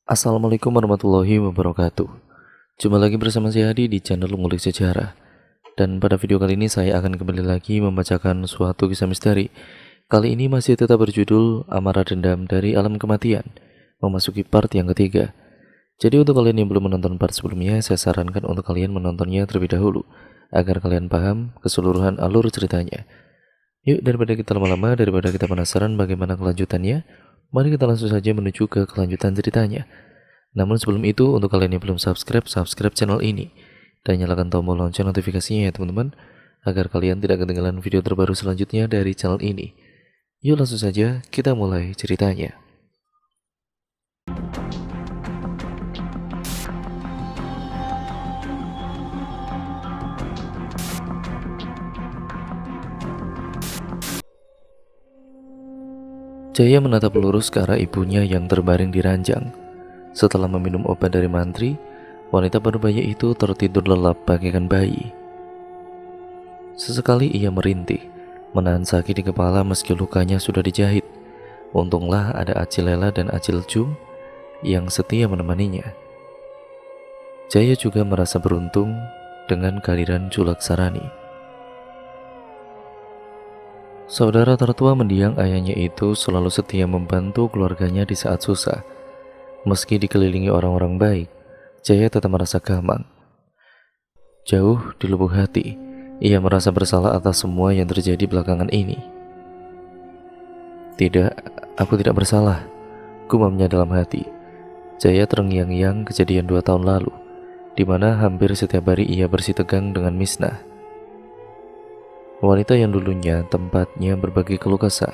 Assalamualaikum warahmatullahi wabarakatuh. Jumpa lagi bersama saya Adi di channel Ngulik Sejarah. Dan pada video kali ini saya akan kembali lagi membacakan suatu kisah misteri. Kali ini masih tetap berjudul Amarah Dendam dari Alam Kematian, memasuki part yang ketiga. Jadi untuk kalian yang belum menonton part sebelumnya, saya sarankan untuk kalian menontonnya terlebih dahulu, agar kalian paham keseluruhan alur ceritanya. Yuk, daripada kita lama-lama, daripada kita penasaran bagaimana kelanjutannya, mari kita langsung saja menuju ke kelanjutan ceritanya. Namun sebelum itu, untuk kalian yang belum subscribe channel ini dan nyalakan tombol lonceng notifikasinya ya teman-teman, agar kalian tidak ketinggalan video terbaru selanjutnya dari channel ini. Yuk langsung saja kita mulai ceritanya. Jaya menatap lurus ke arah ibunya yang terbaring di ranjang. Setelah meminum obat dari mantri, wanita berbaya itu tertidur lelap bagaikan bayi. Sesekali ia merintih, menahan sakit di kepala meski lukanya sudah dijahit. Untunglah ada Acil Lela dan Acil Jum yang setia menemaninya. Jaya juga merasa beruntung dengan kehadiran Julak Sarani. Saudara tertua mendiang ayahnya itu selalu setia membantu keluarganya di saat susah. Meski dikelilingi orang-orang baik, Jaya tetap merasa gamang. Jauh di lubuk hati, ia merasa bersalah atas semua yang terjadi belakangan ini. Tidak, aku tidak bersalah, gumamnya dalam hati. Jaya terngiang-ngiang kejadian 2 tahun lalu, di mana hampir setiap hari ia bersitegang dengan Misnah. Wanita yang dulunya tempatnya berbagi keluh kesah,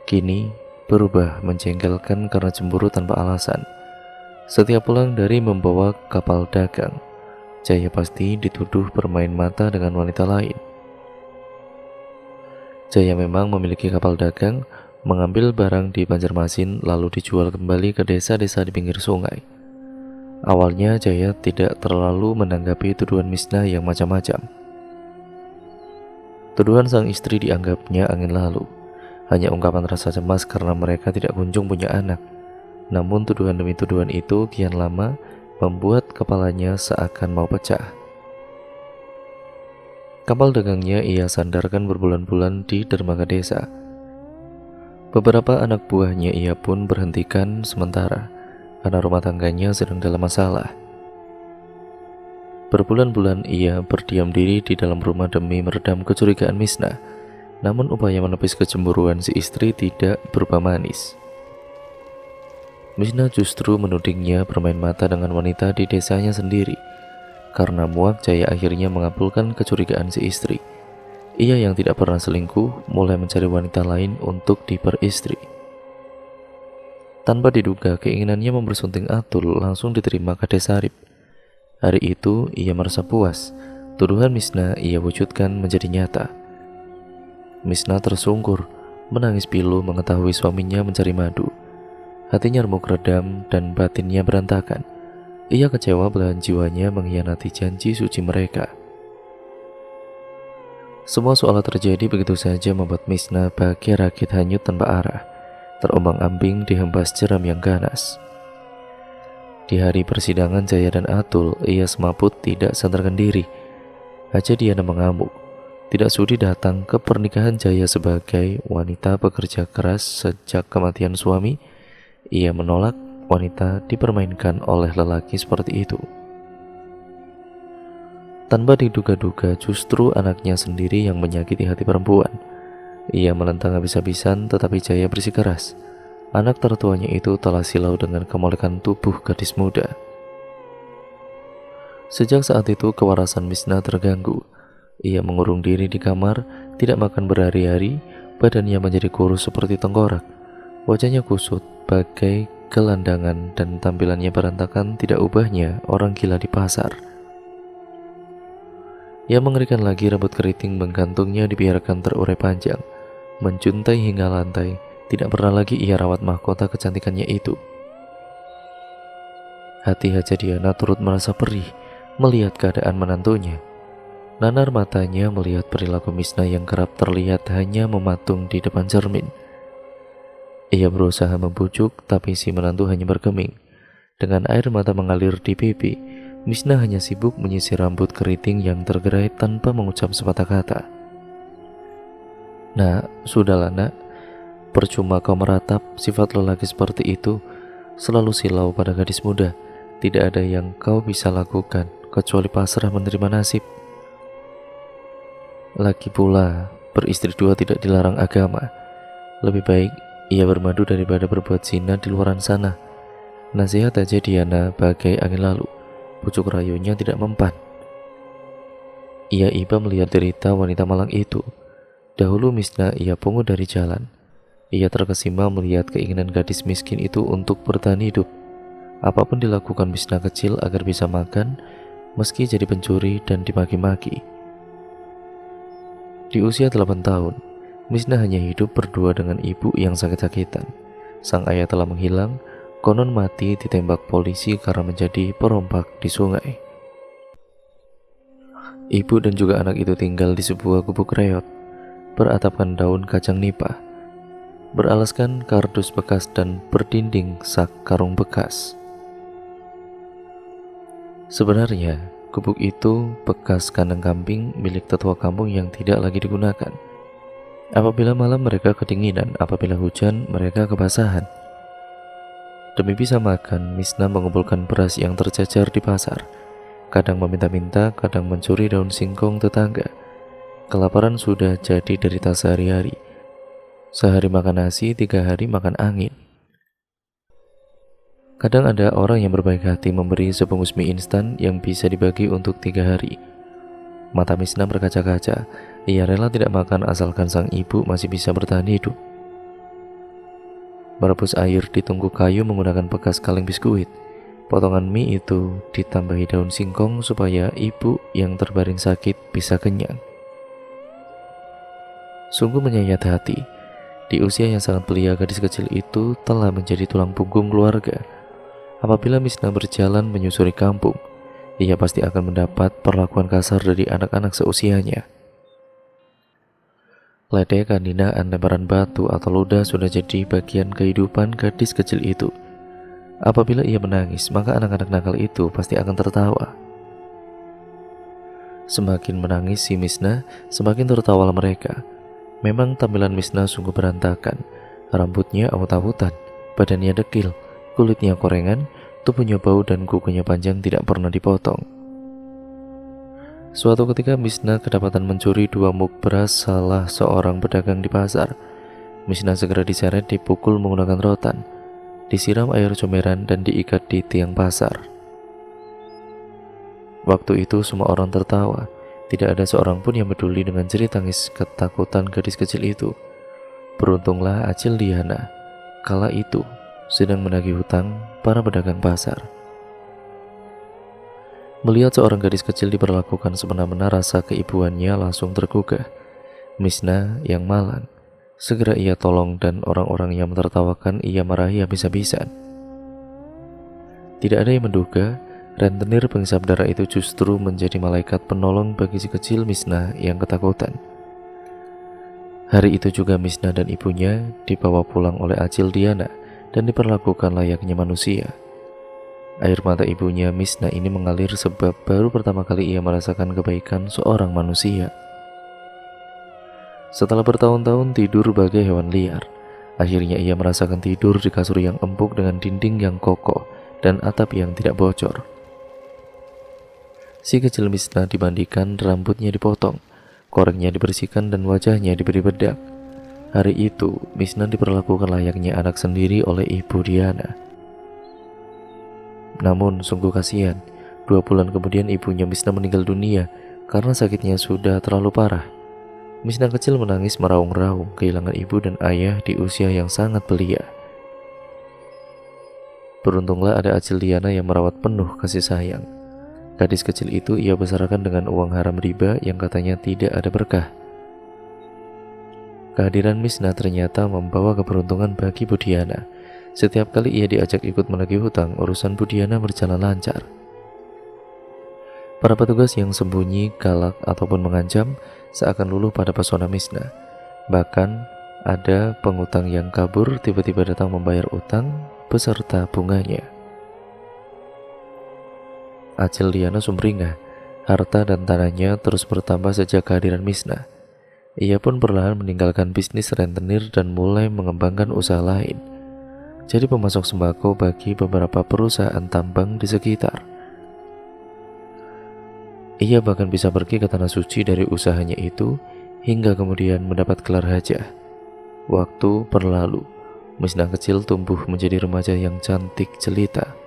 kini berubah menjengkelkan karena cemburu tanpa alasan. Setiap pulang dari membawa kapal dagang, Jaya pasti dituduh bermain mata dengan wanita lain. Jaya memang memiliki kapal dagang, mengambil barang di Banjarmasin lalu dijual kembali ke desa-desa di pinggir sungai. Awalnya Jaya tidak terlalu menanggapi tuduhan Misnah yang macam-macam. Tuduhan sang istri dianggapnya angin lalu, hanya ungkapan rasa cemas karena mereka tidak kunjung punya anak. Namun tuduhan demi tuduhan itu kian lama membuat kepalanya seakan mau pecah. Kapal dagangnya ia sandarkan berbulan-bulan di dermaga desa. Beberapa anak buahnya ia pun berhentikan sementara karena rumah tangganya sedang dalam masalah. Berbulan-bulan ia berdiam diri di dalam rumah demi meredam kecurigaan Misnah. Namun upaya menepis kecemburuan si istri tidak berupa manis. Misnah justru menudingnya bermain mata dengan wanita di desanya sendiri. Karena muak, Jaya akhirnya mengabulkan kecurigaan si istri. Ia yang tidak pernah selingkuh mulai mencari wanita lain untuk diperistri. Tanpa diduga, keinginannya mempersunting Atul langsung diterima Kades Sarip. Hari itu ia merasa puas. Tuduhan Misnah ia wujudkan menjadi nyata. Misnah tersungkur, menangis pilu mengetahui suaminya mencari madu. Hatinya remuk redam dan batinnya berantakan. Ia kecewa belahan jiwanya mengkhianati janji suci mereka. Semua soal terjadi begitu saja membuat Misnah bagai rakit hanyut tanpa arah, terombang-ambing di hembas jeram yang ganas. Di hari persidangan Jaya dan Atul, ia semaput tidak sadarkan diri. Haja Diana mengamuk, tidak sudi datang ke pernikahan Jaya sebagai wanita pekerja keras sejak kematian suami. Ia menolak wanita dipermainkan oleh lelaki seperti itu. Tanpa diduga-duga justru anaknya sendiri yang menyakiti hati perempuan. Ia menentang habis-habisan tetapi Jaya bersikeras. Anak tertuanya itu telah silau dengan kemolekan tubuh gadis muda. Sejak saat itu kewarasan Misnah terganggu. Ia mengurung diri di kamar, tidak makan berhari-hari, badannya menjadi kurus seperti tengkorak. Wajahnya kusut, bagai gelandangan dan tampilannya berantakan tidak ubahnya orang gila di pasar. Yang mengerikan lagi, rambut keriting menggantungnya dibiarkan terurai panjang, menjuntai hingga lantai. Tidak pernah lagi ia rawat mahkota kecantikannya itu. Hati Haja Diana turut merasa perih melihat keadaan menantunya. Nanar matanya melihat perilaku Misnah yang kerap terlihat hanya mematung di depan cermin. Ia berusaha membujuk, tapi si menantu hanya bergeming. Dengan air mata mengalir di pipi, Misna hanya sibuk menyisir rambut keriting yang tergerai tanpa mengucap sepatah kata. "Nak, sudahlah nak. Percuma kau meratap, sifat lelaki seperti itu selalu silau pada gadis muda. Tidak ada yang kau bisa lakukan kecuali pasrah menerima nasib. Lagi pula, beristri dua tidak dilarang agama. Lebih baik ia bermadu daripada berbuat zina di luaran sana." Nasihat aja Diana bagai angin lalu, pucuk rayunya tidak mempan. Ia iba melihat derita wanita malang itu. Dahulu Misna ia pungut dari jalan. Ia terkesima melihat keinginan gadis miskin itu untuk bertahan hidup. Apapun dilakukan Misna kecil agar bisa makan, meski jadi pencuri dan dimaki-maki. Di usia 8 tahun, Misna hanya hidup berdua dengan ibu yang sakit-sakitan. Sang ayah telah menghilang, konon mati ditembak polisi karena menjadi perompak di sungai. Ibu dan juga anak itu tinggal di sebuah gubuk reot, beratapkan daun kacang nipah, beralaskan kardus bekas dan berdinding sak karung bekas. Sebenarnya, gubuk itu bekas kandang kambing milik tetua kampung yang tidak lagi digunakan. Apabila malam mereka kedinginan, apabila hujan mereka kebasahan. Demi bisa makan, Misna mengumpulkan beras yang tercecer di pasar. Kadang meminta-minta, kadang mencuri daun singkong tetangga. Kelaparan sudah jadi derita sehari-hari. Sehari makan nasi, 3 hari makan angin. Kadang ada orang yang berbaik hati memberi sebungkus mie instan yang bisa dibagi untuk 3 hari. Mata Misna berkaca-kaca. Ia rela tidak makan asalkan sang ibu masih bisa bertahan hidup. Merebus air di tungku kayu menggunakan bekas kaleng biskuit. Potongan mie itu ditambahi daun singkong supaya ibu yang terbaring sakit bisa kenyang. Sungguh menyayat hati. Di usia yang sangat belia, gadis kecil itu telah menjadi tulang punggung keluarga. Apabila Misna berjalan menyusuri kampung, ia pasti akan mendapat perlakuan kasar dari anak-anak seusianya. Ledekan, hinaan, lemparan batu atau ludah sudah jadi bagian kehidupan gadis kecil itu. Apabila ia menangis, maka anak-anak nakal itu pasti akan tertawa. Semakin menangis si Misna, semakin tertawalah mereka. Memang tampilan Misna sungguh berantakan. Rambutnya awut-awutan, badannya dekil, kulitnya korengan, tubuhnya bau dan kukunya panjang tidak pernah dipotong. Suatu ketika Misna kedapatan mencuri 2 muk beras salah seorang pedagang di pasar. Misna segera diseret, dipukul menggunakan rotan, disiram air comberan dan diikat di tiang pasar. Waktu itu semua orang tertawa. Tidak ada seorang pun yang peduli dengan jerit tangis ketakutan gadis kecil itu. Beruntunglah Acil Diana kala itu sedang menagih hutang para pedagang pasar. Melihat seorang gadis kecil diperlakukan semena-mena, rasa keibuannya langsung tergugah. Misna yang malang, segera ia tolong dan orang-orang yang menertawakan ia marahi habis-habisan. Tidak ada yang menduga rentenir penghisap darah itu justru menjadi malaikat penolong bagi si kecil Misna yang ketakutan. Hari itu juga Misna dan ibunya dibawa pulang oleh Acil Diana dan diperlakukan layaknya manusia. Air mata ibunya Misna ini mengalir sebab baru pertama kali ia merasakan kebaikan seorang manusia. Setelah bertahun-tahun tidur bagai hewan liar, akhirnya ia merasakan tidur di kasur yang empuk dengan dinding yang kokoh dan atap yang tidak bocor. Si kecil Misna dimandikan, rambutnya dipotong, korengnya dibersihkan dan wajahnya diberi bedak. Hari itu Misna diperlakukan layaknya anak sendiri oleh ibu Diana. Namun sungguh kasihan, 2 bulan kemudian ibunya Misna meninggal dunia karena sakitnya sudah terlalu parah. Misna kecil menangis meraung-raung kehilangan ibu dan ayah di usia yang sangat belia. Beruntunglah ada Acil Diana yang merawat penuh kasih sayang. Gadis kecil itu ia besarkan dengan uang haram riba yang katanya tidak ada berkah. Kehadiran Misna ternyata membawa keberuntungan bagi Budiana. Setiap kali ia diajak ikut menagih hutang, urusan Budiana berjalan lancar. Para petugas yang sembunyi, galak, ataupun mengancam seakan luluh pada pesona Misna. Bahkan ada pengutang yang kabur tiba-tiba datang membayar utang beserta bunganya. Acil Diana sumringah. Harta dan tanahnya terus bertambah sejak kehadiran Misna. Ia pun perlahan meninggalkan bisnis rentenir dan mulai mengembangkan usaha lain. Jadi pemasok sembako bagi beberapa perusahaan tambang di sekitar. Ia bahkan bisa pergi ke tanah suci dari usahanya itu hingga kemudian mendapat gelar hajah. Waktu berlalu, Misna kecil tumbuh menjadi remaja yang cantik jelita.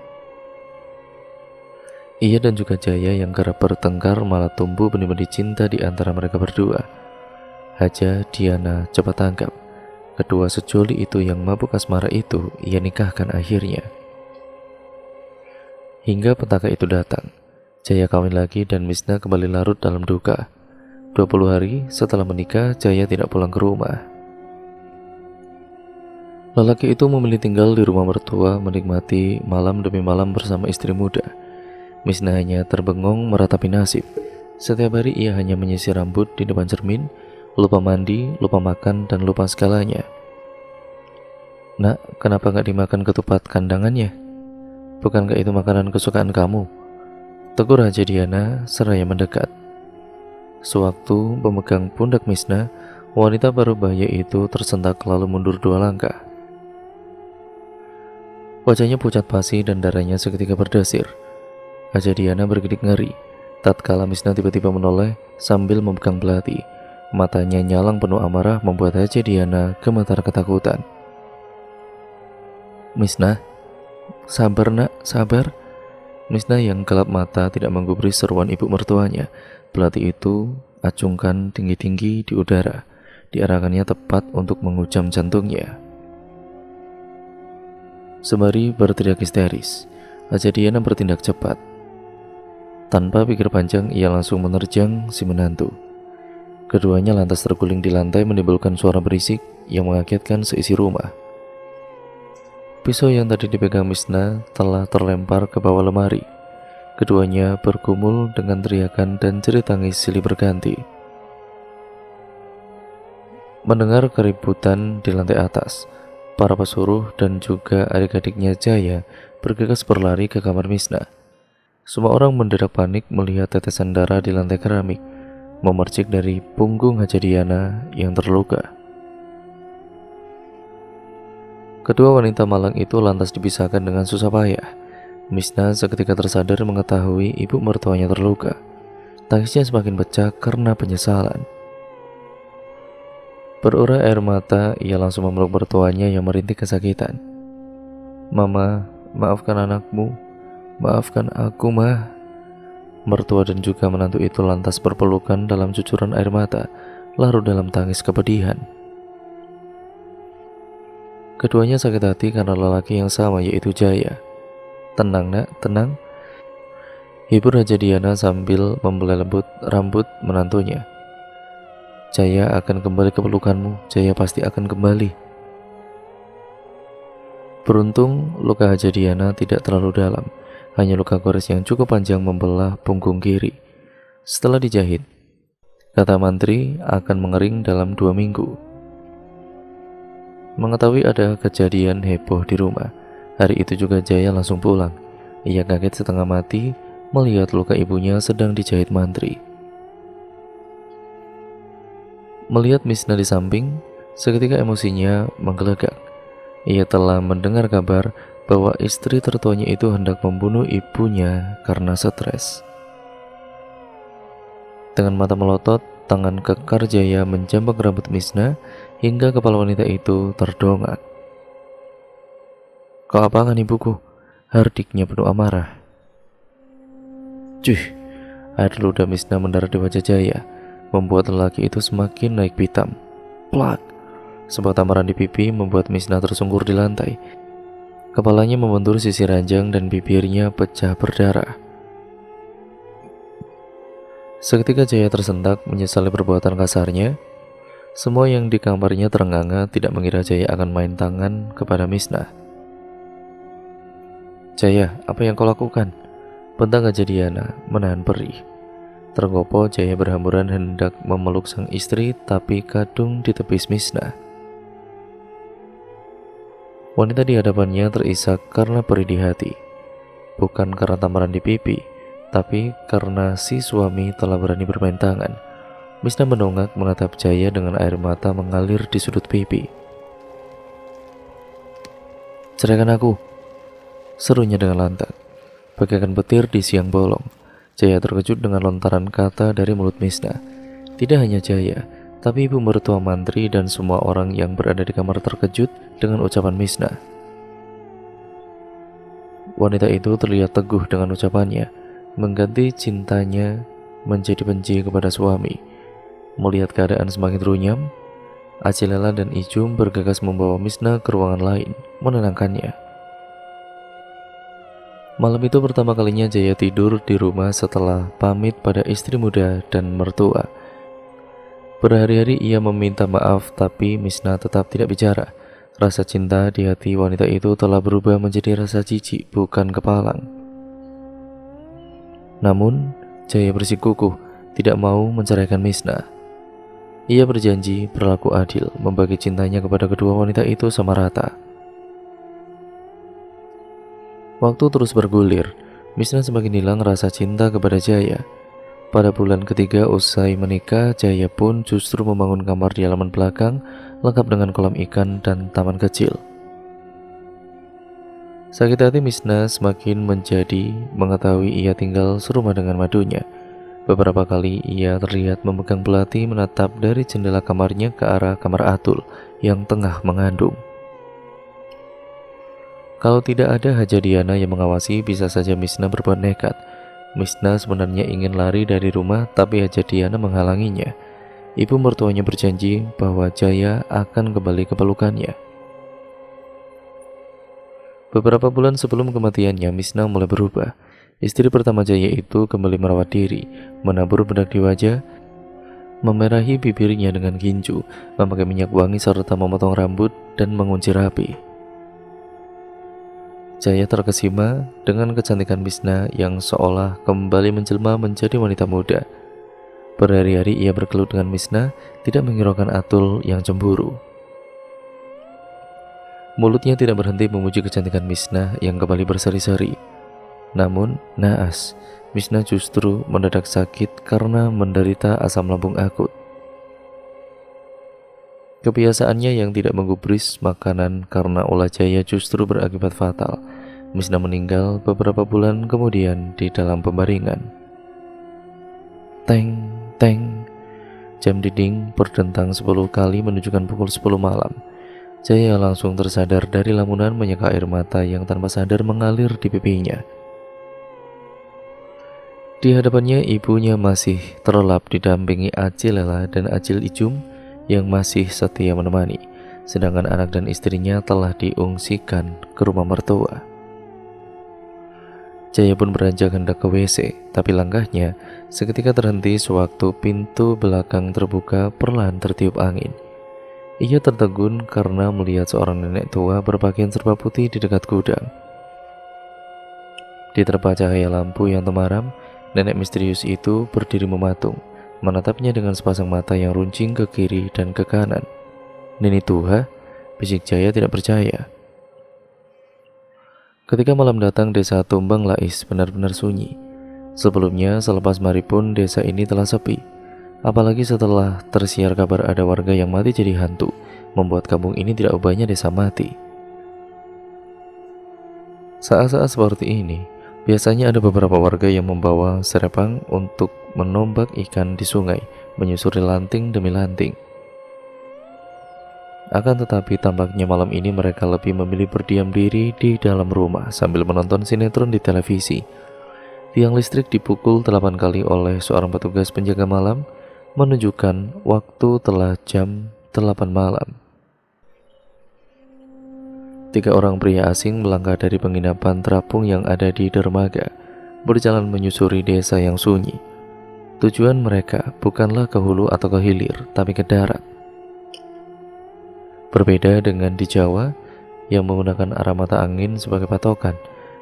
Ia dan juga Jaya yang kerap bertengkar malah tumbuh benih-benih cinta di antara mereka berdua. Haja Diana cepat tanggap. Kedua sejoli itu yang mabuk asmara itu ia nikahkan akhirnya. Hingga petaka itu datang. Jaya kawin lagi dan Misna kembali larut dalam duka. 20 hari setelah menikah, Jaya tidak pulang ke rumah. Lelaki itu memilih tinggal di rumah mertua, menikmati malam demi malam bersama istri muda. Misna hanya terbengong meratapi nasib. Setiap hari ia hanya menyisir rambut di depan cermin, lupa mandi, lupa makan, dan lupa segalanya. Nak, kenapa gak dimakan ketupat kandangannya? Bukankah itu makanan kesukaan kamu? Tegur Haja Diana seraya mendekat. Sewaktu memegang pundak Misna, wanita baru bahaya itu tersentak lalu mundur 2 langkah. Wajahnya pucat pasi dan darahnya seketika berdesir. Haja Diana bergidik ngeri. Tatkala Misna tiba-tiba menoleh sambil memegang belati. Matanya nyalang penuh amarah membuat Haja Diana gemetar ketakutan. Misna, sabar nak, sabar. Misna yang gelap mata tidak menggubris seruan ibu mertuanya. Belati itu acungkan tinggi-tinggi di udara, diarahkannya tepat untuk mengucam jantungnya. Sembari berteriak histeris, Haja Diana bertindak cepat. Tanpa pikir panjang, ia langsung menerjang si menantu. Keduanya lantas terguling di lantai menimbulkan suara berisik yang mengagetkan seisi rumah. Pisau yang tadi dipegang Misna telah terlempar ke bawah lemari. Keduanya bergumul dengan teriakan dan jerit tangis silih berganti. Mendengar keributan di lantai atas, para pesuruh dan juga adik-adiknya Jaya bergegas berlari ke kamar Misna. Semua orang mendadak panik melihat tetesan darah di lantai keramik memercik dari punggung Haja Diana yang terluka. Kedua wanita malang itu lantas dipisahkan dengan susah payah. Misna seketika tersadar mengetahui ibu mertuanya terluka. Tangisnya semakin pecah karena penyesalan. Berurai air mata, ia langsung memeluk mertuanya yang merintih kesakitan. Mama, maafkan anakmu. Maafkan aku, Ma. Mertua dan juga menantu itu lantas berpelukan dalam cucuran air mata, larut dalam tangis kepedihan. Keduanya sakit hati karena lelaki yang sama, yaitu Jaya. Tenang nak, tenang. Hibur Haja Diana sambil membelai lembut rambut menantunya. Jaya akan kembali ke pelukanmu, Jaya pasti akan kembali. Beruntung luka Haja Diana tidak terlalu dalam. Hanya luka gores yang cukup panjang membelah punggung kiri. Setelah dijahit, kata mantri akan mengering dalam 2 minggu. Mengetahui ada kejadian heboh di rumah, hari itu juga Jaya langsung pulang. Ia kaget setengah mati melihat luka ibunya sedang dijahit mantri. Melihat Misna di samping, seketika emosinya menggelegak. Ia telah mendengar kabar bahwa istri tertuanya itu hendak membunuh ibunya karena stres. Dengan mata melotot, tangan kekar Jaya menjambak rambut Misna hingga kepala wanita itu terdongak. Kau apakan ibuku? Hardiknya penuh amarah. Cuh, air ludah Misna mendarat di wajah Jaya, membuat lelaki itu semakin naik pitam. Plak! Sebuah tamparan di pipi membuat Misna tersungkur di lantai. Kepalanya membentur sisi ranjang dan bibirnya pecah berdarah. Seketika Jaya tersentak menyesali perbuatan kasarnya. Semua yang di kamarnya terengah-engah tidak mengira Jaya akan main tangan kepada Misna. Jaya, apa yang kau lakukan? Bentak Haja Diana menahan perih. Tergopoh Jaya berhamburan hendak memeluk sang istri, tapi kadung ditepis Misna. Wanita di hadapannya terisak karena perih di hati. Bukan karena tamparan di pipi, Tapi karena si suami telah berani bermain tangan, Misna mendongak menatap Jaya dengan air mata mengalir di sudut pipi. "Ceraikan aku," serunya dengan lantang, bagaikan petir di siang bolong. Jaya terkejut dengan lontaran kata dari mulut Misna. Tidak hanya Jaya, tapi ibu mertua mantri dan semua orang yang berada di kamar terkejut dengan ucapan Misna. Wanita itu terlihat teguh dengan ucapannya, mengganti cintanya menjadi benci kepada suami. Melihat keadaan semakin runyam, Acilela dan Ijum bergegas membawa Misna ke ruangan lain, menenangkannya. Malam itu pertama kalinya Jaya tidur di rumah setelah pamit pada istri muda dan mertua. Berhari-hari ia meminta maaf, tapi Misna tetap tidak bicara. Rasa cinta di hati wanita itu telah berubah menjadi rasa jijik, bukan kepalang. Namun, Jaya bersikukuh tidak mau menceraikan Misna. Ia berjanji berlaku adil, membagi cintanya kepada kedua wanita itu sama rata. Waktu terus bergulir, Misna semakin hilang rasa cinta kepada Jaya. Pada bulan ketiga usai menikah, Jaya pun justru membangun kamar di halaman belakang, lengkap dengan kolam ikan dan taman kecil. Sakit hati Misna semakin menjadi mengetahui ia tinggal serumah dengan madunya. Beberapa kali ia terlihat memegang belati menatap dari jendela kamarnya ke arah kamar Atul yang tengah mengandung. Kalau tidak ada Haja Diana yang mengawasi, bisa saja Misna berbuat nekat. Misna sebenarnya ingin lari dari rumah, tapi Haja Diana menghalanginya. Ibu mertuanya berjanji bahwa Jaya akan kembali ke pelukannya. Beberapa bulan sebelum kematiannya, Misna mulai berubah. Istri pertama Jaya itu kembali merawat diri, menabur bedak di wajah, memerahi bibirnya dengan ginju, memakai minyak wangi serta memotong rambut dan mengunci rapi. Jaya terkesima dengan kecantikan Misna yang seolah kembali menjelma menjadi wanita muda. Berhari-hari ia berkelut dengan Misna, tidak menghiraukan Atul yang cemburu. Mulutnya tidak berhenti memuji kecantikan Misna yang kembali berseri-seri. Namun, naas, Misna justru mendadak sakit karena menderita asam lambung akut. Kebiasaannya yang tidak menggubris makanan karena ulah Jaya justru berakibat fatal. Misna meninggal beberapa bulan kemudian di dalam pembaringan. Teng, teng. Jam dinding berdentang 10 kali menunjukkan pukul 10 malam. Jaya langsung tersadar dari lamunan menyeka air mata yang tanpa sadar mengalir di pipinya. Di hadapannya ibunya masih terlelap didampingi Acilela dan Acil Ijum yang masih setia menemani, sedangkan anak dan istrinya telah diungsikan ke rumah mertua. Jaya pun beranjak hendak ke WC, tapi langkahnya seketika terhenti sewaktu pintu belakang terbuka perlahan tertiup angin. Ia tertegun karena melihat seorang nenek tua berpakaian serba putih di dekat gudang. Diterpa cahaya lampu yang temaram, nenek misterius itu berdiri mematung, menatapnya dengan sepasang mata yang runcing ke kiri dan ke kanan. "Nini Tuha?" bisik Jaya tidak percaya. Ketika malam datang, desa Tumbang Lais benar-benar sunyi. Sebelumnya, selepas mari pun desa ini telah sepi. Apalagi setelah tersiar kabar ada warga yang mati jadi hantu, membuat kampung ini tidak ubahnya desa mati. Saat-saat seperti ini, biasanya ada beberapa warga yang membawa serepang untuk menombak ikan di sungai, menyusuri lanting demi lanting. Akan tetapi tampaknya malam ini mereka lebih memilih berdiam diri di dalam rumah sambil menonton sinetron di televisi. Tiang listrik dipukul 8 kali oleh seorang petugas penjaga malam, menunjukkan waktu telah jam 8 malam. 3 orang pria asing melangkah dari penginapan terapung yang ada di dermaga, berjalan menyusuri desa yang sunyi. Tujuan mereka bukanlah ke hulu atau ke hilir, tapi ke darat. Berbeda dengan di Jawa yang menggunakan arah mata angin sebagai patokan,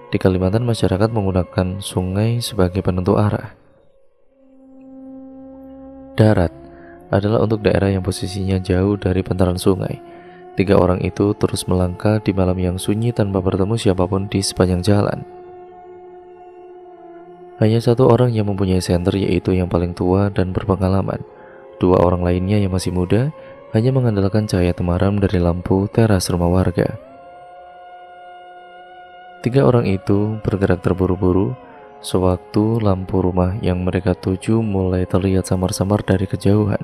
di Kalimantan masyarakat menggunakan sungai sebagai penentu arah. Darat adalah untuk daerah yang posisinya jauh dari bantaran sungai. 3 orang itu terus melangkah di malam yang sunyi tanpa bertemu siapapun di sepanjang jalan. Hanya satu orang yang mempunyai senter, yaitu yang paling tua dan berpengalaman. Dua orang lainnya yang masih muda hanya mengandalkan cahaya temaram dari lampu teras rumah warga. Tiga orang itu bergerak terburu-buru sewaktu lampu rumah yang mereka tuju mulai terlihat samar-samar dari kejauhan.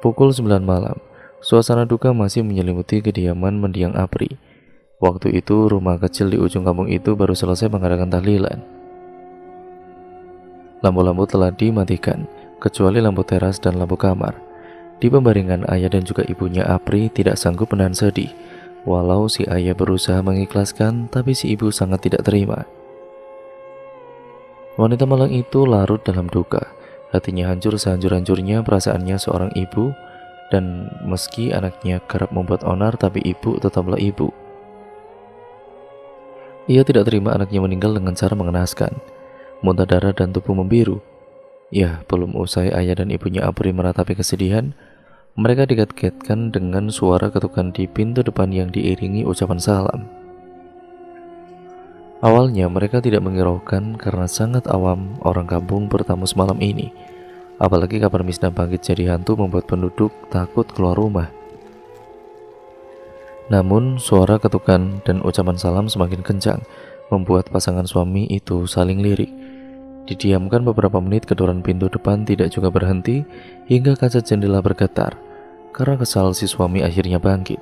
Pukul 9 malam, suasana duka masih menyelimuti kediaman mendiang Apri. Waktu itu rumah kecil di ujung kampung itu baru selesai mengadakan tahlilan. Lampu-lampu telah dimatikan, kecuali lampu teras dan lampu kamar. Di pembaringan, ayah dan juga ibunya Apri tidak sanggup menahan sedih. Walau si ayah berusaha mengikhlaskan, tapi si ibu sangat tidak terima. Wanita malang itu larut dalam duka. Hatinya hancur sehancur-hancurnya perasaannya seorang ibu, dan meski anaknya kerap membuat onar, tapi ibu tetaplah ibu. Ia tidak terima anaknya meninggal dengan cara mengenaskan, muntah darah dan tubuh membiru. Ya, belum usai ayah dan ibunya Apri meratapi kesedihan, mereka dikagetkan dengan suara ketukan di pintu depan yang diiringi ucapan salam. Awalnya mereka tidak menghiraukan karena sangat awam orang kampung bertamu semalam ini. Apalagi kabar Misna bangkit jadi hantu membuat penduduk takut keluar rumah. Namun suara ketukan dan ucapan salam semakin kencang, membuat pasangan suami itu saling lirik. Didiamkan beberapa menit, kedoran pintu depan tidak juga berhenti hingga kaca jendela bergetar. Karena kesal, si suami akhirnya bangkit.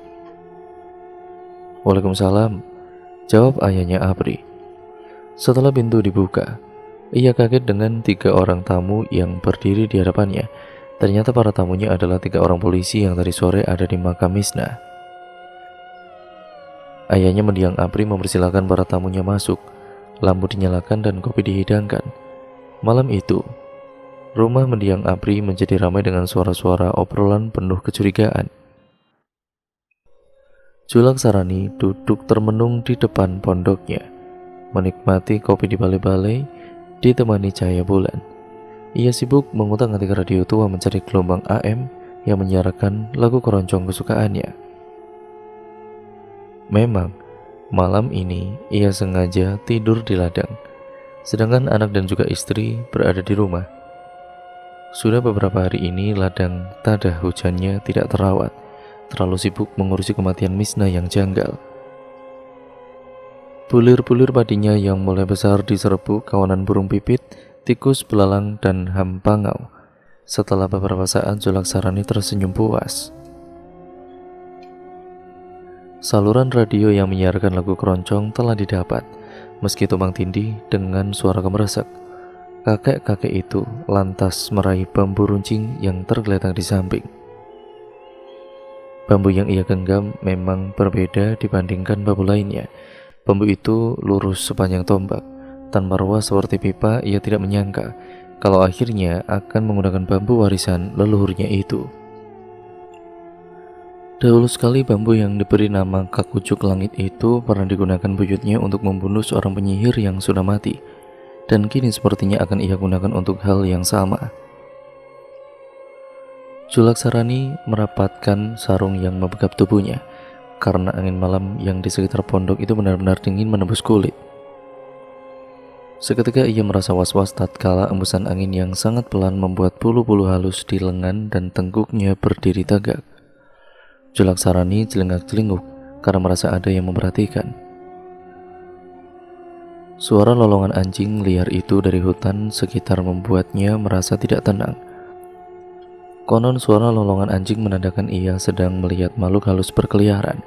"Waalaikumsalam," jawab ayahnya Apri. Setelah pintu dibuka, ia kaget dengan tiga orang tamu yang berdiri di hadapannya. Ternyata para tamunya adalah tiga orang polisi yang tadi sore ada di makam Misna. Ayahnya mendiang Apri mempersilahkan para tamunya masuk. Lampu dinyalakan dan kopi dihidangkan. Malam itu, rumah mendiang Apri menjadi ramai dengan suara-suara obrolan penuh kecurigaan. Julak Sarani duduk termenung di depan pondoknya, menikmati kopi di balai-balai, ditemani cahaya bulan. Ia sibuk mengutak-atik radio tua mencari gelombang AM yang menyiarkan lagu keroncong kesukaannya. Memang, malam ini ia sengaja tidur di ladang, sedangkan anak dan juga istri berada di rumah. Sudah beberapa hari ini ladang tada hujannya tidak terawat, terlalu sibuk mengurusi kematian Misna yang janggal. Bulir-bulir padinya yang mulai besar diserbu kawanan burung pipit, tikus, belalang, dan hampangau. Setelah beberapa saat, Julak Sarani tersenyum puas. Saluran radio yang menyiarkan lagu keroncong telah didapat, meski tumpang tindih dengan suara gemeresek. Kakek-kakek itu lantas meraih bambu runcing yang tergeletak di samping. Bambu yang ia genggam memang berbeda dibandingkan bambu lainnya. Bambu itu lurus sepanjang tombak, tanpa ruas seperti pipa. Ia tidak menyangka kalau akhirnya akan menggunakan bambu warisan leluhurnya itu. Dahulu sekali bambu yang diberi nama Kakucuk Langit itu pernah digunakan buyutnya untuk membunuh seorang penyihir yang sudah mati. Dan kini sepertinya akan ia gunakan untuk hal yang sama. Julak Sarani merapatkan sarung yang membekap tubuhnya, karena angin malam yang di sekitar pondok itu benar-benar dingin menembus kulit. Seketika ia merasa was-was tatkala embusan angin yang sangat pelan membuat bulu-bulu halus di lengan dan tengkuknya berdiri tegak. Julak Sarani celingak-celinguk karena merasa ada yang memperhatikan. Suara lolongan anjing liar itu dari hutan sekitar membuatnya merasa tidak tenang. Konon suara lolongan anjing menandakan ia sedang melihat makhluk halus berkeliaran.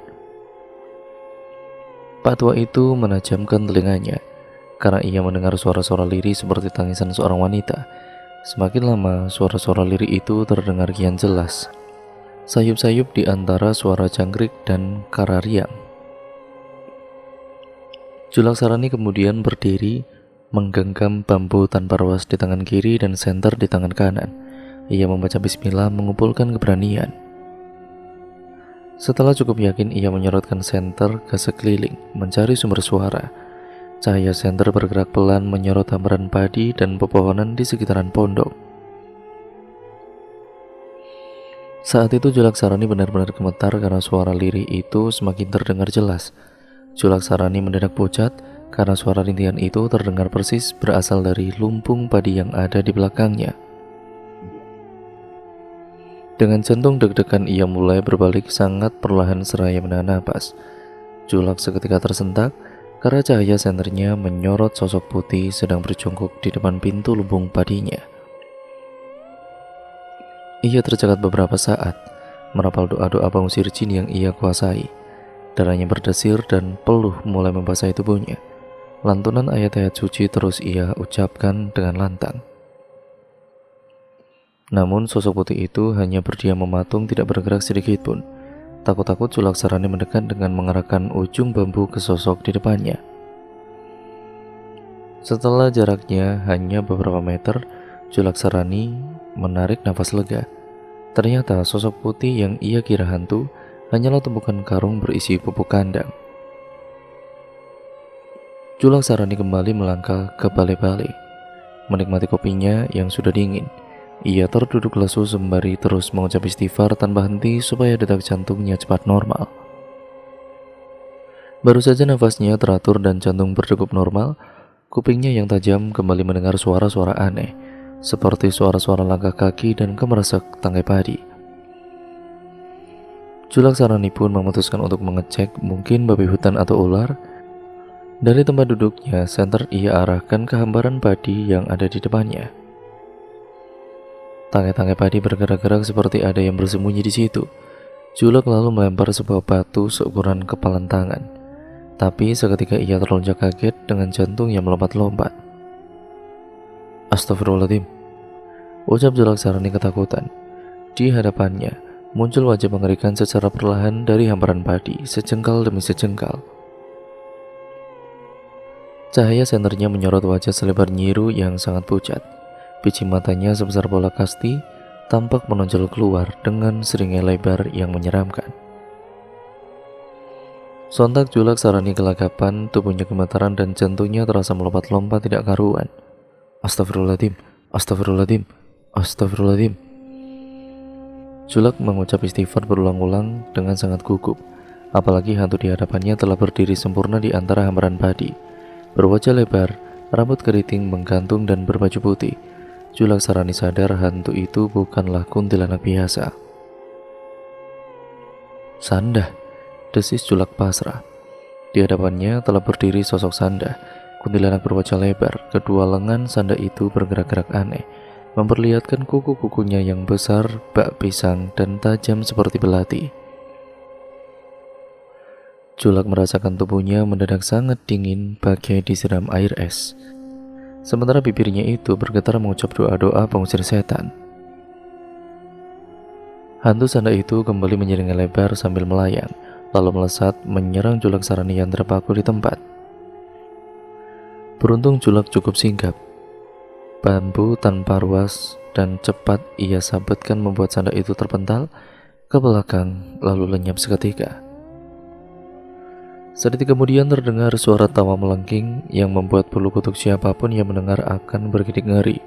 Pak tua itu menajamkan telinganya karena ia mendengar suara-suara lirih seperti tangisan seorang wanita. Semakin lama suara-suara lirih itu terdengar kian jelas, sayup-sayup di antara suara jangkrik dan karariang. Julak Sarani kemudian berdiri, menggenggam bambu tanpa ruas di tangan kiri dan senter di tangan kanan. Ia membaca bismillah mengumpulkan keberanian. Setelah cukup yakin, ia menyorotkan senter ke sekeliling, mencari sumber suara. Cahaya senter bergerak pelan menyorot hamparan padi dan pepohonan di sekitaran pondok. Saat itu Julak Sarani benar-benar gemetar karena suara lirih itu semakin terdengar jelas. Julak Sarani mendadak pucat karena suara rintihan itu terdengar persis berasal dari lumbung padi yang ada di belakangnya. Dengan jantung deg-degan ia mulai berbalik sangat perlahan seraya menahan napas. Julak seketika tersentak karena cahaya senternya menyorot sosok putih sedang berjongkok di depan pintu lumbung padinya. Ia tercekat beberapa saat, merapal doa-doa pengusir jin yang ia kuasai. Darahnya berdesir dan peluh mulai membasahi tubuhnya. Lantunan ayat-ayat suci terus ia ucapkan dengan lantang. Namun sosok putih itu hanya berdiam mematung, tidak bergerak sedikit pun. Takut-takut Julak Sarani mendekat dengan mengarahkan ujung bambu ke sosok di depannya. Setelah jaraknya hanya beberapa meter, Julak Sarani menarik nafas lega. Ternyata sosok putih yang ia kira hantu hanyalah tumpukan karung berisi pupuk kandang. Julak Sarani kembali melangkah ke balai-balai, menikmati kopinya yang sudah dingin. Ia terduduk lesu sembari terus mengucap istighfar tanpa henti supaya detak jantungnya cepat normal. Baru saja nafasnya teratur dan jantung berdegup normal, kupingnya yang tajam kembali mendengar suara-suara aneh, seperti suara-suara langkah kaki dan gemeresak tangkai padi. Julak Sarani pun memutuskan untuk mengecek mungkin babi hutan atau ular. Dari tempat duduknya, senter ia arahkan ke hamparan padi yang ada di depannya. Tangkai-tangkai padi bergerak-gerak seperti ada yang bersembunyi di situ. Julak lalu melempar sebuah batu seukuran kepalan tangan. Tapi seketika ia terlonjak kaget dengan jantung yang melompat-lompat. Astagfirullahaladzim, ucap Julak Sarani ketakutan. Di hadapannya muncul wajah mengerikan secara perlahan dari hamparan padi, sejengkal demi sejengkal. Cahaya senternya menyorot wajah selebar Nyiru yang sangat pucat. Biji matanya sebesar bola kasti tampak menonjol keluar dengan seringnya lebar yang menyeramkan. Sontak Julak Sarani kelagapan, tubuhnya gemetaran dan jantungnya terasa melompat-lompat tidak karuan. Astagfirullahaladzim, astagfirullahaladzim, astagfirullahaladzim. Julak mengucap istighfar berulang-ulang dengan sangat gugup. Apalagi hantu di hadapannya telah berdiri sempurna di antara hamparan padi, berwajah lebar, rambut keriting menggantung dan berbaju putih. Julak Sarani sadar hantu itu bukanlah kuntilanak biasa. Sanda, desis Julak pasrah. Di hadapannya telah berdiri sosok Sanda, kuntilanak berwajah lebar. Kedua lengan Sanda itu bergerak-gerak aneh, memperlihatkan kuku-kukunya yang besar, bak pisang, dan tajam seperti belati. Julak merasakan tubuhnya mendadak sangat dingin bagai disiram air es. Sementara bibirnya itu bergetar mengucap doa-doa pengusir setan. Hantu Sanda itu kembali menyiringi lebar sambil melayang, lalu melesat menyerang Julak Sarani yang terpaku di tempat. Beruntung Julak cukup sigap. Bambu tanpa ruas dan cepat ia sabetkan membuat Sanda itu terpental ke belakang lalu lenyap seketika. Sedetik kemudian terdengar suara tawa melengking yang membuat bulu kuduk siapapun yang mendengar akan bergidik ngeri.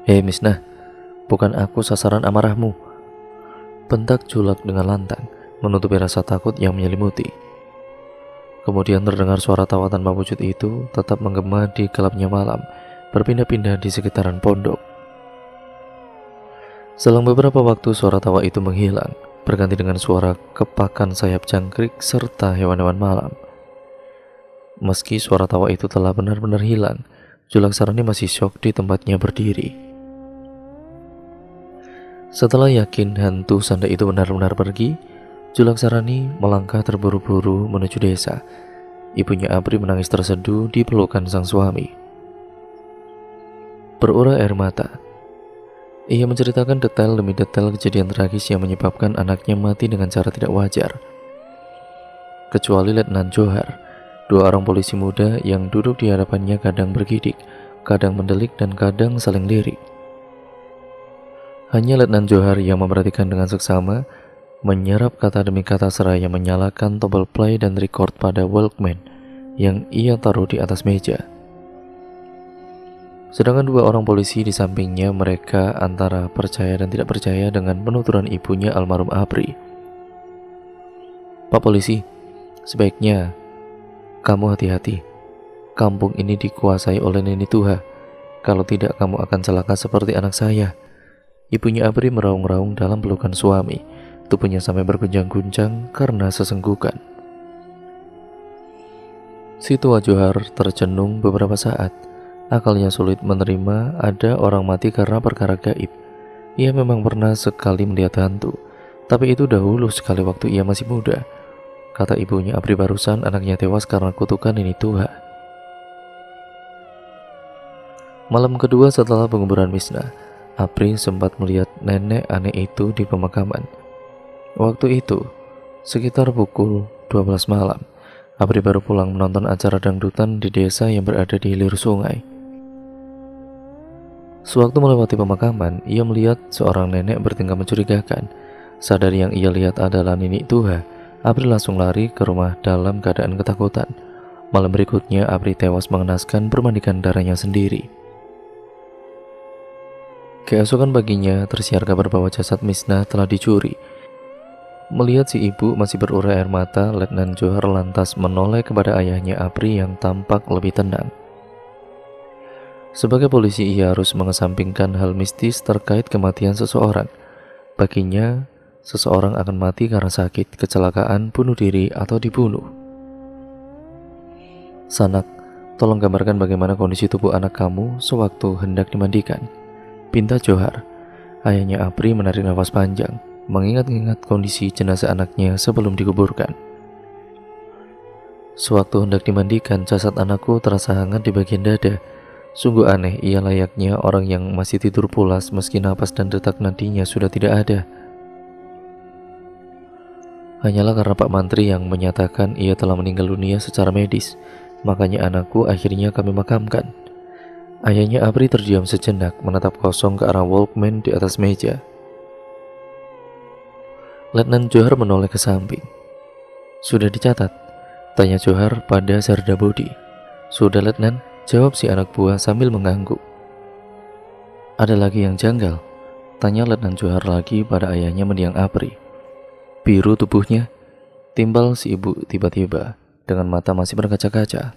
Hei Misnah, bukan aku sasaran amarahmu, bentak Julak dengan lantang, menutupi rasa takut yang menyelimuti. Kemudian terdengar suara tawa tanpa wujud itu tetap menggema di gelapnya malam, berpindah-pindah di sekitaran pondok. Selang beberapa waktu suara tawa itu menghilang, berganti dengan suara kepakan sayap jangkrik serta hewan-hewan malam. Meski suara tawa itu telah benar-benar hilang, Julak Sarani masih syok di tempatnya berdiri. Setelah yakin hantu Sanda itu benar-benar pergi, Julak Sarani melangkah terburu-buru menuju desa. Ibunya Apri menangis terseduh di pelukan sang suami. Berurai air mata, ia menceritakan detail demi detail kejadian tragis yang menyebabkan anaknya mati dengan cara tidak wajar. Kecuali Letnan Johar, dua orang polisi muda yang duduk di hadapannya kadang bergidik, kadang mendelik, dan kadang saling lirik. Hanya Letnan Johar yang memperhatikan dengan seksama, menyerap kata demi kata seraya menyalakan tombol play dan record pada Walkman yang ia taruh di atas meja. Sedangkan dua orang polisi di sampingnya, mereka antara percaya dan tidak percaya dengan penuturan ibunya almarhum Apri. Pak polisi, sebaiknya Kamu hati-hati. Kampung ini dikuasai oleh Nini Tuha. Kalau tidak kamu akan celaka seperti anak saya. Ibunya Apri meraung-raung dalam pelukan suami. Tubuhnya sampai berguncang-guncang karena sesenggukan. Si tua Johar tercenung beberapa saat. Akalnya sulit menerima ada orang mati karena perkara gaib. Ia memang pernah sekali melihat hantu, tapi itu dahulu sekali waktu ia masih muda. Kata ibunya Apri barusan anaknya tewas karena kutukan Nini Tuha. Malam kedua setelah penguburan Misna, Apri sempat melihat nenek aneh itu di pemakaman. Waktu itu, sekitar pukul 12 malam, Apri baru pulang menonton acara dangdutan di desa yang berada di hilir sungai. Sewaktu melewati pemakaman, ia melihat seorang nenek bertingkah mencurigakan. Sadar yang ia lihat adalah Nini Tuha, Apri langsung lari ke rumah dalam keadaan ketakutan. Malam berikutnya, Apri tewas mengenaskan bermandikan darahnya sendiri. Keesokan paginya, tersiar kabar bahwa jasad Misna telah dicuri. Melihat si ibu masih berurai air mata, Letnan Johar lantas menoleh kepada ayahnya Apri yang tampak lebih tenang. Sebagai polisi, ia harus mengesampingkan hal mistis terkait kematian seseorang. Baginya, seseorang akan mati karena sakit, kecelakaan, bunuh diri, atau dibunuh. Sanak, tolong gambarkan bagaimana kondisi tubuh anak kamu sewaktu hendak dimandikan. Pinta Johar. Ayahnya Apri menarik nafas panjang, mengingat-ingat kondisi jenazah anaknya sebelum dikuburkan. Sewaktu hendak dimandikan, jasad anakku terasa hangat di bagian dada. Sungguh aneh, ia layaknya orang yang masih tidur pulas meski napas dan detak nadinya sudah tidak ada. Hanyalah karena Pak Mantri yang menyatakan ia telah meninggal dunia secara medis, makanya anakku akhirnya kami makamkan. Ayahnya Apri terdiam sejenak, menatap kosong ke arah Walkman di atas meja. Letnan Johar menoleh ke samping. Sudah dicatat? Tanya Johar pada Sarda Bodi. Sudah Letnan, jawab si anak buah sambil mengangguk. Ada lagi yang janggal? Tanya Letnan Johar lagi pada ayahnya mendiang Apri. Biru tubuhnya, timbal si ibu tiba-tiba dengan mata masih berkaca-kaca.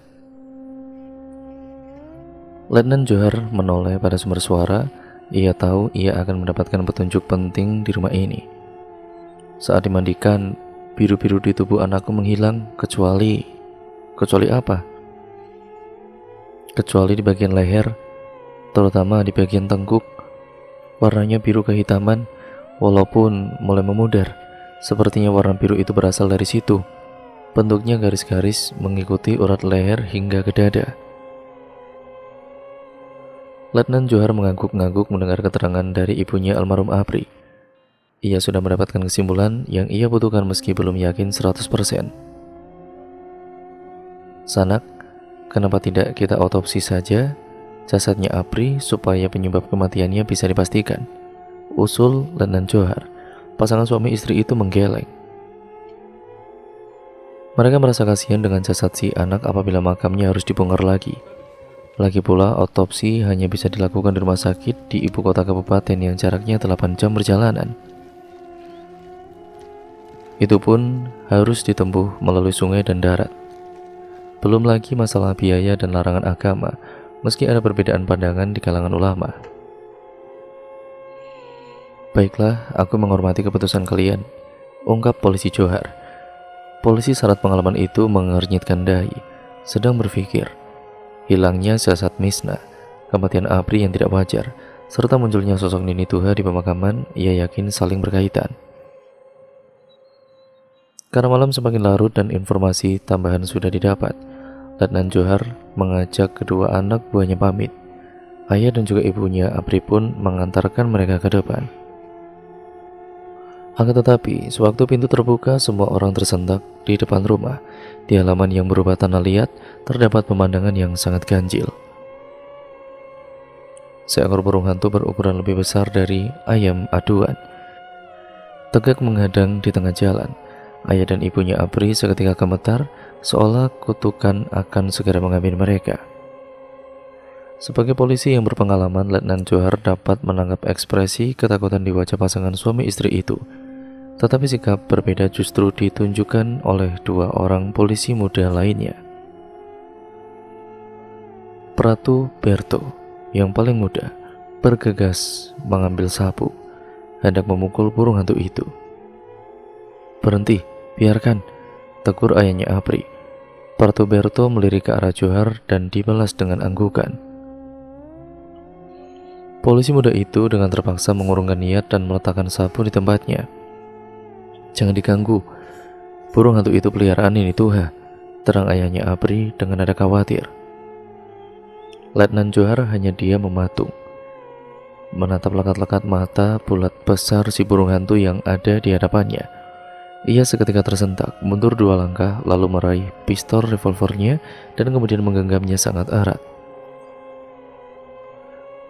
Letnan Johar menoleh pada sumber suara. Ia tahu ia akan mendapatkan petunjuk penting di rumah ini. Saat dimandikan, biru-biru di tubuh anakku menghilang, kecuali apa? Kecuali di bagian leher, terutama di bagian tengkuk. Warnanya biru kehitaman, walaupun mulai memudar. Sepertinya warna biru itu berasal dari situ. Bentuknya garis-garis mengikuti urat leher hingga ke dada. Letnan Johar mengangguk-ngangguk mendengar keterangan dari ibunya almarhum Apri. Ia sudah mendapatkan kesimpulan yang ia butuhkan meski belum yakin 100%. Sanak, kenapa tidak kita otopsi saja jasadnya Apri supaya penyebab kematiannya bisa dipastikan? Usul Letnan Johar. Pasangan suami istri itu menggeleng. Mereka merasa kasihan dengan jasad si anak apabila makamnya harus dibongkar lagi. Lagi pula, otopsi hanya bisa dilakukan di rumah sakit di ibu kota kabupaten yang jaraknya 8 jam perjalanan. Itu pun harus ditempuh melalui sungai dan darat. Belum lagi masalah biaya dan larangan agama, meski ada perbedaan pandangan di kalangan ulama. Baiklah, aku menghormati keputusan kalian, ungkap polisi Johar. Polisi syarat pengalaman itu mengernyitkan dahi, sedang berpikir. Hilangnya jasad Misna, kematian Apri yang tidak wajar, serta munculnya sosok Nini Tuha di pemakaman, ia yakin saling berkaitan. Karena malam semakin larut dan informasi tambahan sudah didapat, Letnan Johar mengajak kedua anak buahnya pamit. Ayah dan juga ibunya Apri pun mengantarkan mereka ke depan. Akan tetapi, sewaktu pintu terbuka, semua orang tersentak di depan rumah. Di halaman yang berubah tanah liat, terdapat pemandangan yang sangat ganjil. Seekor burung hantu berukuran lebih besar dari ayam aduan tegak menghadang di tengah jalan. Ayah dan ibunya Apri seketika gemetar, seolah kutukan akan segera mengambil mereka. Sebagai polisi yang berpengalaman, Letnan Johar dapat menangkap ekspresi ketakutan di wajah pasangan suami istri itu. Tetapi sikap berbeda justru ditunjukkan oleh dua orang polisi muda lainnya. Pratu Berto yang paling muda bergegas mengambil sapu, hendak memukul burung hantu itu. "Berhenti, biarkan," tegur ayahnya Apri. Pratu Berto melirik ke arah Johar dan dibalas dengan anggukan. Polisi muda itu dengan terpaksa mengurungkan niat dan meletakkan sapu di tempatnya. "Jangan diganggu, burung hantu itu peliharaan ini Tuha," terang ayahnya Apri dengan nada khawatir. Letnan Johar hanya diam mematung, menatap lekat-lekat mata bulat besar si burung hantu yang ada di hadapannya. Ia seketika tersentak, mundur 2 langkah, lalu meraih pistol revolvernya dan kemudian menggenggamnya sangat erat.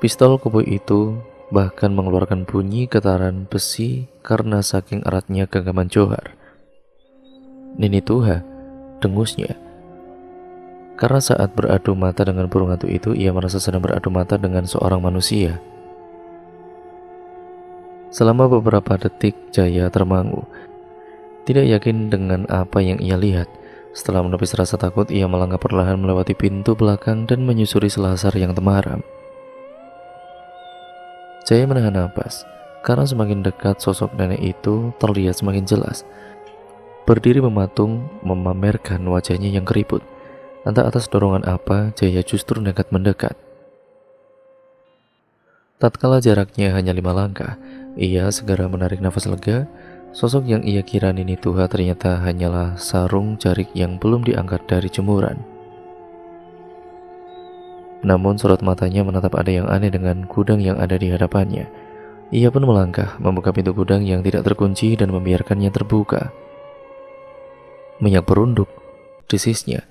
Pistol koboi itu bahkan mengeluarkan bunyi getaran besi karena saking eratnya genggaman Johar. "Nini Tuha," dengusnya. Karena saat beradu mata dengan burung hantu itu, ia merasa sedang beradu mata dengan seorang manusia. Selama beberapa detik, Jaya termangu, tidak yakin dengan apa yang ia lihat. Setelah menepis rasa takut, ia melangkah perlahan melewati pintu belakang dan menyusuri selasar yang temaram. Jaya menahan napas, karena semakin dekat sosok nenek itu terlihat semakin jelas. Berdiri mematung, memamerkan wajahnya yang keriput. Entah atas dorongan apa, Jaya justru nekat mendekat. Tatkala jaraknya hanya 5 langkah, ia segera menarik nafas lega. Sosok yang ia kira Nini Tuha ternyata hanyalah sarung jarik yang belum diangkat dari jemuran. Namun sorot matanya menatap ada yang aneh dengan gudang yang ada di hadapannya. Ia pun melangkah, membuka pintu gudang yang tidak terkunci dan membiarkannya terbuka. "Minyak perunduk," desisnya.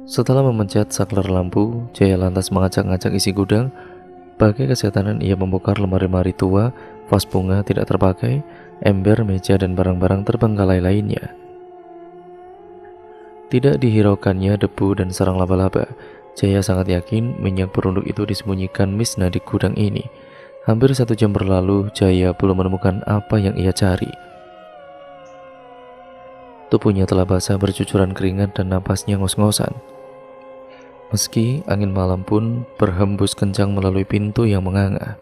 Setelah memencet saklar lampu, Jaya lantas mengacak-ngacak isi gudang. Pakai kesehatanan ia membongkar lemari-lemari tua, vas bunga tidak terpakai, ember, meja, dan barang-barang terbengkalai lainnya. Tidak dihiraukannya debu dan sarang laba-laba. Jaya sangat yakin minyak perunduk itu disembunyikan Misna di gudang ini. Hampir 1 jam berlalu, Jaya belum menemukan apa yang ia cari. Tubuhnya telah basah bercucuran keringat dan napasnya ngos-ngosan. Meski angin malam pun berhembus kencang melalui pintu yang menganga.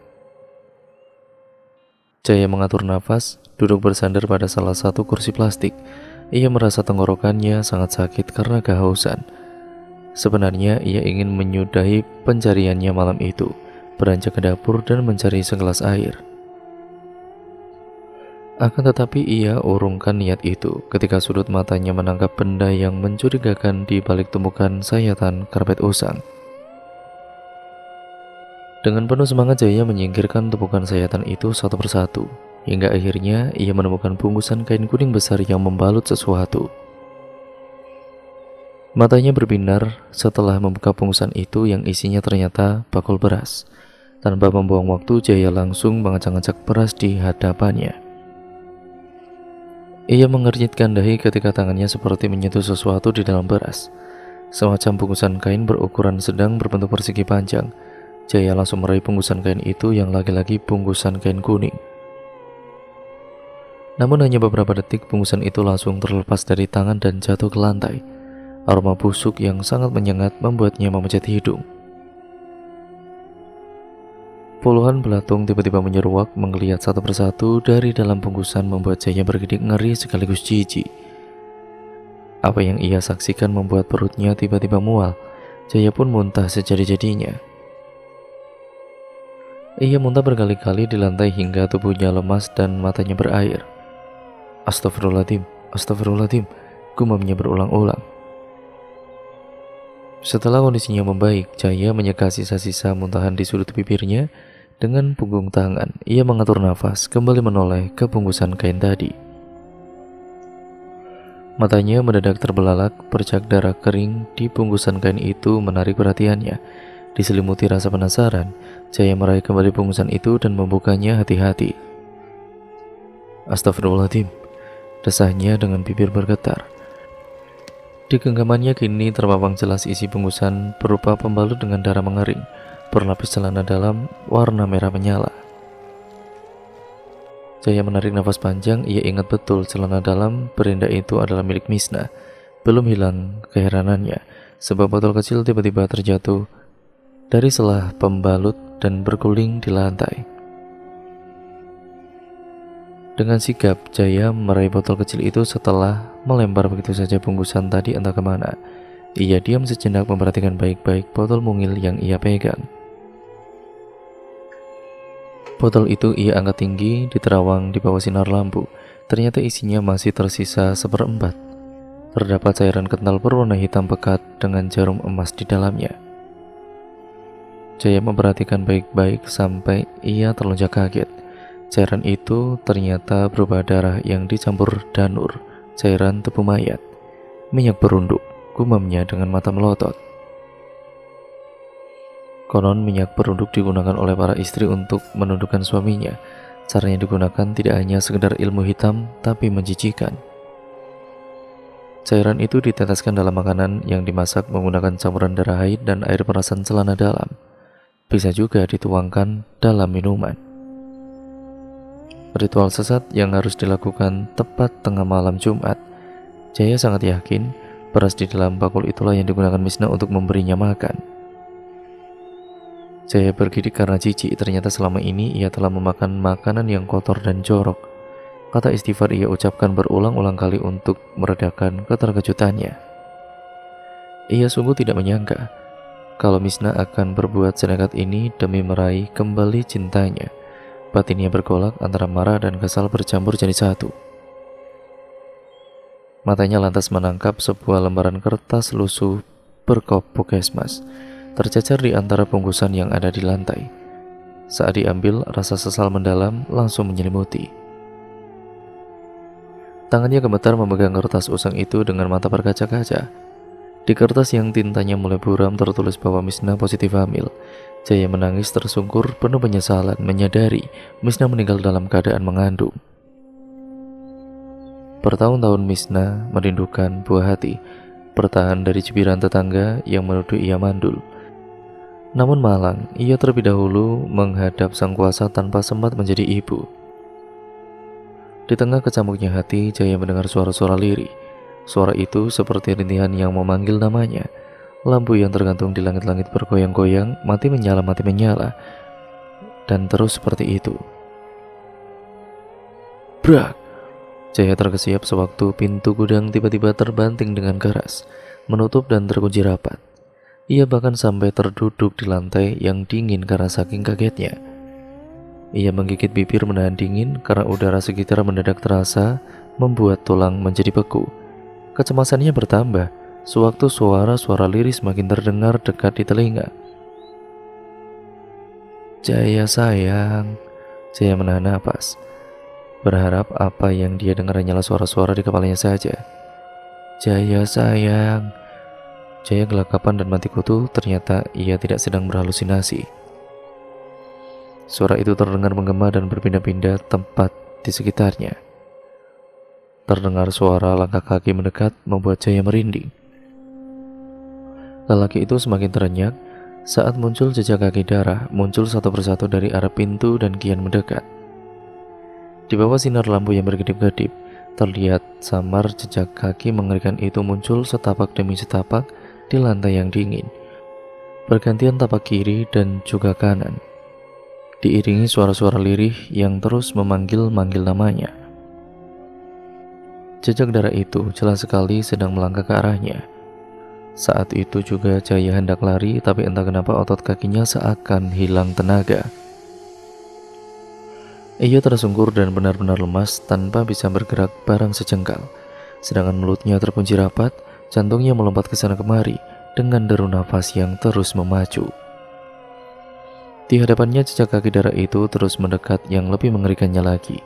Jaya mengatur nafas, duduk bersandar pada salah satu kursi plastik. Ia merasa tenggorokannya sangat sakit karena kehausan. Sebenarnya ia ingin menyudahi pencariannya malam itu, beranjak ke dapur dan mencari segelas air. Akan tetapi ia urungkan niat itu ketika sudut matanya menangkap benda yang mencurigakan di balik tumpukan sayatan karpet usang. Dengan penuh semangat Jaya menyingkirkan tumpukan sayatan itu satu persatu, hingga akhirnya ia menemukan bungkusan kain kuning besar yang membalut sesuatu. Matanya berbinar setelah membuka bungkusan itu yang isinya ternyata bakul beras. Tanpa membuang waktu, Jaya langsung mengacak-ngacak beras di hadapannya. Ia mengernyitkan dahi ketika tangannya seperti menyentuh sesuatu di dalam beras. Semacam bungkusan kain berukuran sedang berbentuk persegi panjang. Jaya langsung meraih bungkusan kain itu yang lagi-lagi bungkusan kain kuning. Namun hanya beberapa detik bungkusan itu langsung terlepas dari tangan dan jatuh ke lantai. Aroma busuk yang sangat menyengat membuatnya memencet hidung. Puluhan belatung tiba-tiba menyeruak menggeliat satu persatu dari dalam bungkusan membuat Jaya bergidik ngeri sekaligus jijik. Apa yang ia saksikan membuat perutnya tiba-tiba mual. Jaya pun muntah sejadi-jadinya. Ia muntah berkali-kali di lantai hingga tubuhnya lemas dan matanya berair. "Astagfirullahaladzim, astagfirullahaladzim," gumamnya berulang-ulang. Setelah kondisinya membaik, Jaya menyeka sisa-sisa muntahan di sudut bibirnya. Dengan punggung tangan, ia mengatur nafas, kembali menoleh ke bungkusan kain tadi. Matanya mendadak terbelalak, bercak darah kering di bungkusan kain itu menarik perhatiannya. Diselimuti rasa penasaran, Jaya meraih kembali bungkusan itu dan membukanya hati-hati. "Astagfirullahaladzim," desahnya dengan bibir bergetar. Di genggamannya kini terpampang jelas isi bungkusan berupa pembalut dengan darah mengering, berlapis celana dalam warna merah menyala. Jaya menarik nafas panjang. Ia ingat betul celana dalam berinda itu adalah milik Misna. Belum hilang keheranannya, sebab botol kecil tiba-tiba terjatuh dari selah pembalut dan berguling di lantai. Dengan sigap, Jaya meraih botol kecil itu setelah melempar begitu saja bungkusan tadi entah kemana. Ia diam sejenak memperhatikan baik-baik botol mungil yang ia pegang. Botol itu ia angkat tinggi di terawang di bawah sinar lampu. Ternyata isinya masih tersisa seperempat. Terdapat cairan kental berwarna hitam pekat dengan jarum emas di dalamnya. Jaya memperhatikan baik-baik sampai ia terlonjak kaget. Cairan itu ternyata berupa darah yang dicampur danur, cairan tubuh mayat. Minyak berunduk, gumamnya dengan mata melotot. Konon minyak berunduk digunakan oleh para istri untuk menundukkan suaminya. Caranya digunakan tidak hanya sekedar ilmu hitam, tapi menjijikan. Cairan itu diteteskan dalam makanan yang dimasak menggunakan campuran darah haid dan air perasan celana dalam. Bisa juga dituangkan dalam minuman. Ritual sesat yang harus dilakukan tepat tengah malam Jumat. Jaya sangat yakin beras di dalam bakul itulah yang digunakan Misna untuk memberinya makan. Jaya bergidik karena jijik, ternyata selama ini ia telah memakan makanan yang kotor dan jorok. Kata istighfar ia ucapkan berulang-ulang kali untuk meredakan keterkejutannya. Ia sungguh tidak menyangka kalau Misna akan berbuat senekat ini demi meraih kembali cintanya. Batinnya bergolak antara marah dan kesal bercampur jadi satu. Matanya lantas menangkap sebuah lembaran kertas lusuh berkop puskesmas tercecer di antara bungkusan yang ada di lantai. Saat diambil, rasa sesal mendalam langsung menyelimuti. Tangannya gemetar memegang kertas usang itu dengan mata berkaca-kaca. Di kertas yang tintanya mulai buram tertulis bahwa Misna positif hamil. Jaya menangis tersungkur penuh penyesalan menyadari Misna meninggal dalam keadaan mengandung. Bertahun-tahun Misna merindukan buah hati, bertahan dari cibiran tetangga yang menuduh ia mandul. Namun malang, ia terlebih dahulu menghadap sang kuasa tanpa sempat menjadi ibu. Di tengah kecamuknya hati, Jaya mendengar suara-suara lirih. Suara itu seperti rintihan yang memanggil namanya. Lampu yang tergantung di langit-langit bergoyang-goyang, mati menyala, dan terus seperti itu. Brak! Jaya terkesiap sewaktu pintu gudang tiba-tiba terbanting dengan keras, menutup dan terkunci rapat. Ia bahkan sampai terduduk di lantai yang dingin karena saking kagetnya. Ia menggigit bibir menahan dingin karena udara sekitar mendadak terasa membuat tulang menjadi beku. Kecemasannya bertambah sewaktu suara-suara lirih semakin terdengar dekat di telinga. Jaya sayang, Jaya menahan napas, berharap apa yang dia dengar hanyalah suara-suara di kepalanya saja. Jaya sayang. Jaya gelagapan dan mati kutu, ternyata ia tidak sedang berhalusinasi. Suara itu terdengar menggema dan berpindah-pindah tempat di sekitarnya. Terdengar suara langkah kaki mendekat membuat Jaya merinding. Lelaki itu semakin terenyak saat muncul jejak kaki darah, muncul satu persatu dari arah pintu dan kian mendekat. Di bawah sinar lampu yang berkedip-kedip, terlihat samar jejak kaki mengerikan itu muncul setapak demi setapak di lantai yang dingin, bergantian tapak kiri dan juga kanan, diiringi suara-suara lirih yang terus memanggil-manggil namanya. Jejak darah itu jelas sekali sedang melangkah ke arahnya. Saat itu juga Jaya hendak lari, tapi entah kenapa otot kakinya seakan hilang tenaga. Ia tersungkur dan benar-benar lemas tanpa bisa bergerak barang sejengkal. Sedangkan mulutnya terkunci rapat, jantungnya melompat ke sana kemari dengan deru nafas yang terus memacu. Di hadapannya jejak kaki darah itu terus mendekat yang lebih mengerikannya lagi.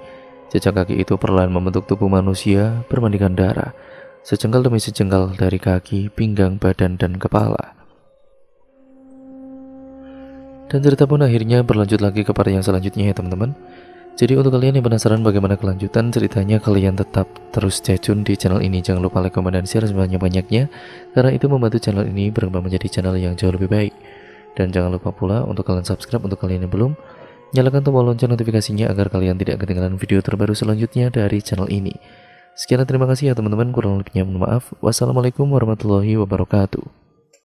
Jejak kaki itu perlahan membentuk tubuh manusia bermandikan darah, sejengkal demi sejengkal dari kaki, pinggang, badan, dan kepala. Dan cerita pun akhirnya berlanjut lagi ke part yang selanjutnya ya teman-teman. Jadi untuk kalian yang penasaran bagaimana kelanjutan ceritanya, kalian tetap terus stay tune di channel ini. Jangan lupa like, komen, dan share sebanyak-banyaknya, karena itu membantu channel ini berkembang menjadi channel yang jauh lebih baik. Dan jangan lupa pula untuk kalian subscribe untuk kalian yang belum. Nyalakan tombol lonceng notifikasinya agar kalian tidak ketinggalan video terbaru selanjutnya dari channel ini. Sekian, terima kasih ya teman-teman, kurang lebihnya mohon maaf. Wassalamualaikum warahmatullahi wabarakatuh.